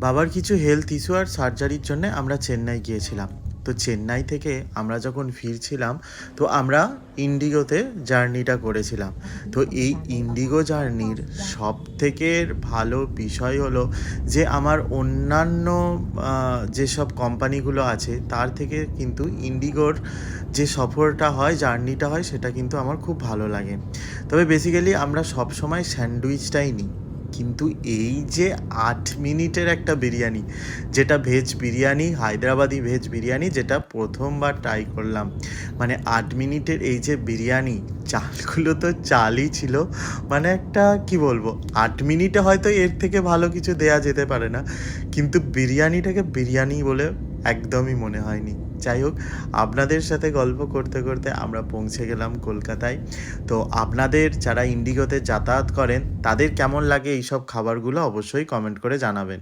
বাবার কিছু health issue আর সার্জারির জন্যে আমরা চেন্নাই গিয়েছিলাম। তো চেন্নাই থেকে আমরা যখন ফিরছিলাম, তো আমরা ইন্ডিগোতে জার্নিটা করেছিলাম। তো এই ইন্ডিগো জার্নির সবথেকে ভালো বিষয় হলো যে আমার অন্যান্য যেসব কোম্পানিগুলো আছে তার থেকে কিন্তু ইন্ডিগোর যে সফরটা হয়, জার্নিটা হয়, সেটা কিন্তু আমার খুব ভালো লাগে। তবে বেসিক্যালি আমরা সবসময় স্যান্ডউইচটাই নিই। কিন্তু এই যে 8 মিনিটের একটা বিরিয়ানি, যেটা ভেজ বিরিয়ানি, হায়দ্রাবাদি ভেজ বিরিয়ানি, যেটা প্রথমবার ট্রাই করলাম, মানে 8 মিনিটের এই যে বিরিয়ানি, চালগুলো তো চালই ছিল, মানে একটা কি বলবো, 8 মিনিটে হয়তো এর থেকে ভালো কিছু দেয়া যেতে পারে না, কিন্তু বিরিয়ানিটাকে বিরিয়ানি বলে একদমই মনে হয়নি। যাই হোক, আপনাদের সাথে গল্প করতে করতে আমরা পৌঁছে গেলাম কলকাতায়। তো আপনাদের যারা ইন্ডিগোতে যাতায়াত করেন তাদের কেমন লাগে এইসব খাবারগুলো অবশ্যই কমেন্ট করে জানাবেন।